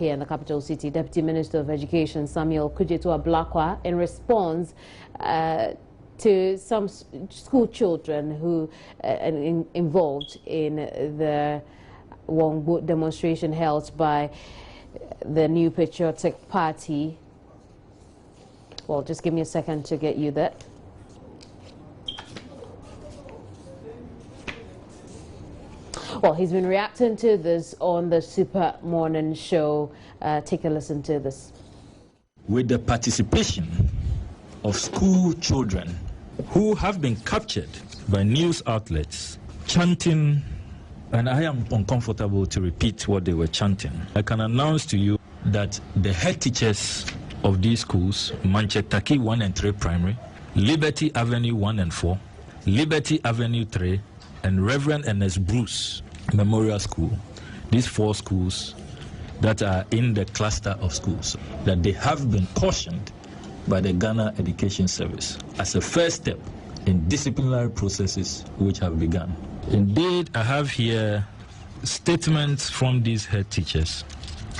here in the capital city. Deputy Minister of Education Samuel Kujetu-Ablakwa, in response to some school children who involved in the Won Gbo demonstration held by the New Patriotic Party. Well, just give me a second to get you that. Well, he's been reacting to this on the Super Morning Show. Take a listen to this. With the participation of school children who have been captured by news outlets chanting, and I am uncomfortable to repeat what they were chanting. I can announce to you that the head teachers of these schools, Manchestaki 1 and 3 Primary, Liberty Avenue 1 and 4, Liberty Avenue 3, and Reverend Ernest Bruce Memorial School, these 4 schools that are in the cluster of schools, that they have been cautioned by the Ghana Education Service as a first step in disciplinary processes which have begun. Indeed, I have here statements from these head teachers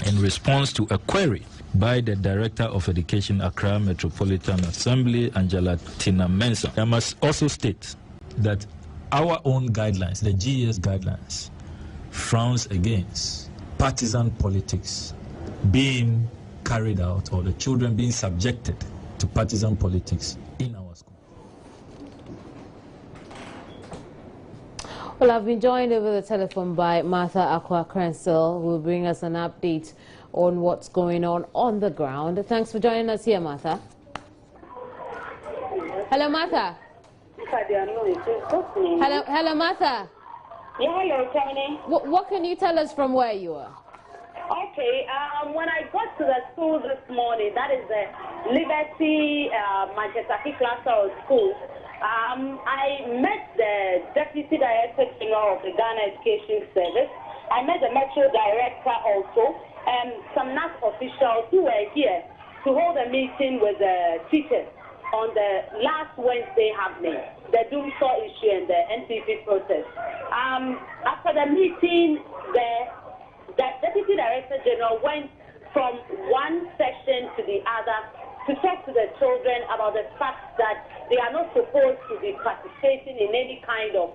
in response to a query by the Director of Education, Accra Metropolitan Assembly, Angela Tina Mensah. I must also state that our own guidelines, the GES guidelines, frowns against partisan politics being carried out, or the children being subjected to partisan politics in our school. Well, I've been joined over the telephone by Martha Akwa-Krensel, who will bring us an update on what's going on the ground. Thanks for joining us here, Martha. Hello, Martha. Hello, Martha. Yeah, hello, Tony. What can you tell us from where you are? Okay, when I got to the school this morning, that is the Liberty Manchestaki cluster of schools, I met the Deputy Director General of the Ghana Education Service. I met the Metro Director also, and some NAS officials who were here to hold a meeting with the teachers on the last Wednesday happening, the Doomsaw issue and the NPP protest. After the meeting, the Deputy Director General went from one section to the other to talk to the children about the fact that they are not supposed to be participating in any kind of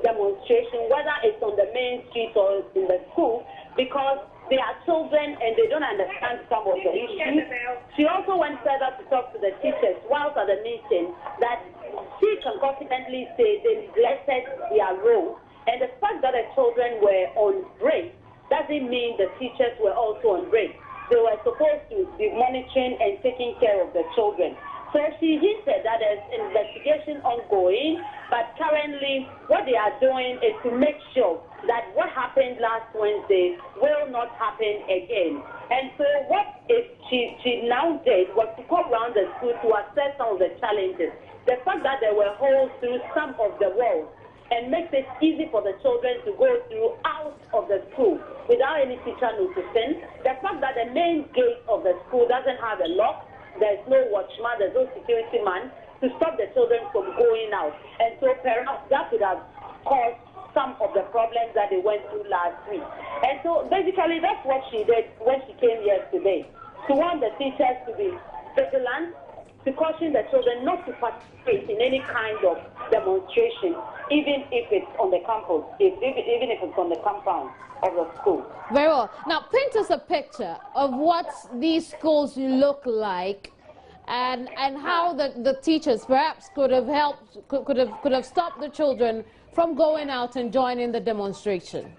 demonstration, whether it's on the main street or in the school, because they are children and they don't understand some of the issues. She also went further to talk to the teachers whilst at the meeting that she can confidently say they neglected their role, and the fact that the children were on break doesn't mean the teachers were also on break. They were supposed to be monitoring and taking care of the children. So she hinted that there's investigation ongoing, but currently what they are doing is to make sure that what happened last Wednesday will not happen again. And so what she now did was to go around the school to assess some of the challenges. The fact that there were holes through some of the walls and makes it easy for the children to go through out of the school without any teacher noticing. The fact that the main gate of the school doesn't have a lock, there's no watchman, there's no security man to stop the children from going out. And so perhaps that would have caused some of the problems that they went through last week. And so basically that's what she did when she came yesterday. She wanted the teachers to be vigilant, to caution the children not to participate in any kind of demonstration, even if it's on the campus, even if it's on the compound of the school. Very well. Now, paint us a picture of what these schools look like, and how the teachers perhaps could have helped, could have stopped the children from going out and joining the demonstration.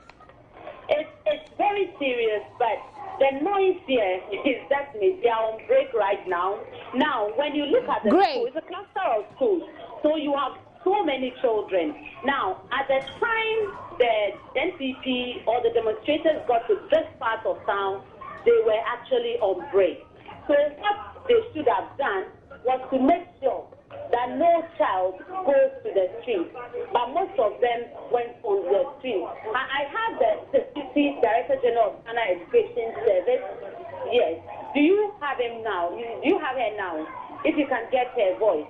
It's very serious, but the noise here is definitely they are on break right now. Now, when you look at the school, it's a cluster of schools, so you have so many children. Now, at the time the NPP or the demonstrators got to this part of town, they were actually on break. So what they should have done was to make sure that no child goes to the street, but most of them went on the street. I have the Deputy Director General of Ghana Education Service. Yes. Do you have him now? Do you have her now? If you can get her voice.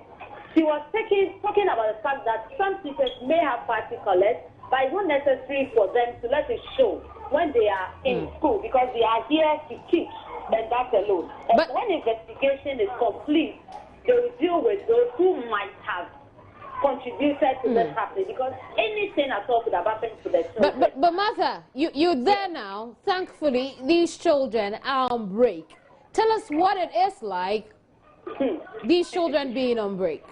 She was talking about the fact that some teachers may have party colors, but it's not necessary for them to let it show when they are in school, because they are here to teach, and that's alone. And But when investigation is complete, they will deal with those who might have contributed to this happening, because anything at all could have happened to the children. but Martha, you're there now. Thankfully, these children are on break. Tell us what it is like, these children being on break.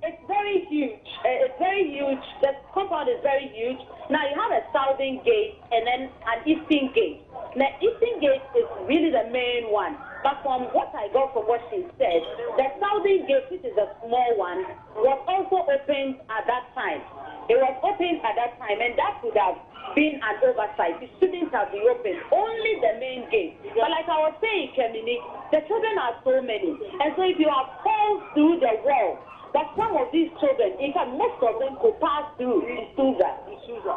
It's very huge. It's very huge. The compound is very huge. Now you have a southern gate and then an eastern gate. The eastern gate is really the main one. But from what I got from what she said, the southern gate, which is a small one, was also opened at that time. It was opened at that time, and that would have been an oversight. It shouldn't have been opened. Only the main gate. But like I was saying, Kemini, the children are so many. And so if you have fallen through the wall, that some of these children, in fact, most of them could pass through Isuza.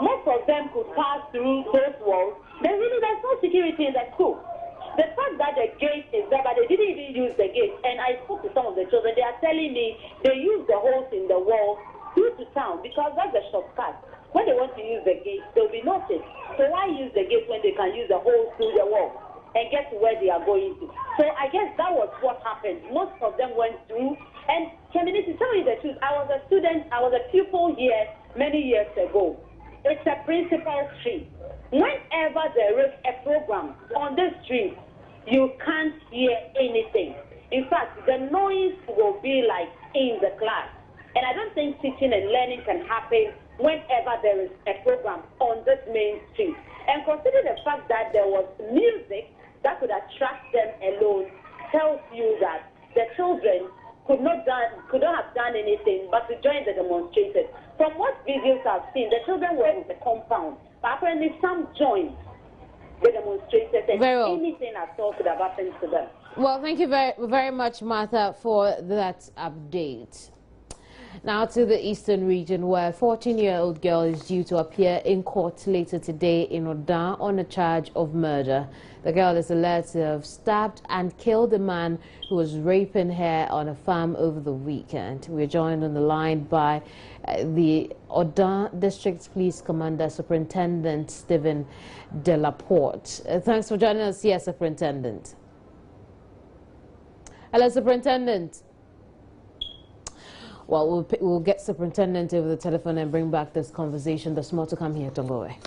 Most of them could pass through those walls. Then really there's no security in the school. The fact that the gate is there, but they didn't even use the gate. And I spoke to some of the children. They are telling me they use the holes in the wall through to town because that's the shortcut. When they want to use the gate, they'll be noticed. So why use the gate when they can use the holes through the wall and get to where they are going to? So I guess that was what happened. Most of them went through. And Kemini, to tell you the truth, I was a student, I was a pupil here many years ago. It's a principal street. Whenever there is a program on this street, you can't hear anything. In fact, the noise will be like in the class. And I don't think teaching and learning can happen whenever there is a program on this main street. And consider the fact that there was music that could attract them alone tells you that the children could not have done anything but to join the demonstrators. From what videos I've seen, the children were in the compound, but apparently some joined the demonstrators, and anything at all could have happened to them. Well, thank you very, very much, Martha, for that update. Now to the eastern region, where a 14-year-old girl is due to appear in court later today in Odan on a charge of murder. The girl is alleged to have stabbed and killed a man who was raping her on a farm over the weekend. We're joined on the line by the Odan District Police Commander, Superintendent Stephen Delaporte. Thanks for joining us here, Superintendent. Hello, Superintendent. Well, we'll get Superintendent over the telephone and bring back this conversation. There's more to come here. Don't go away.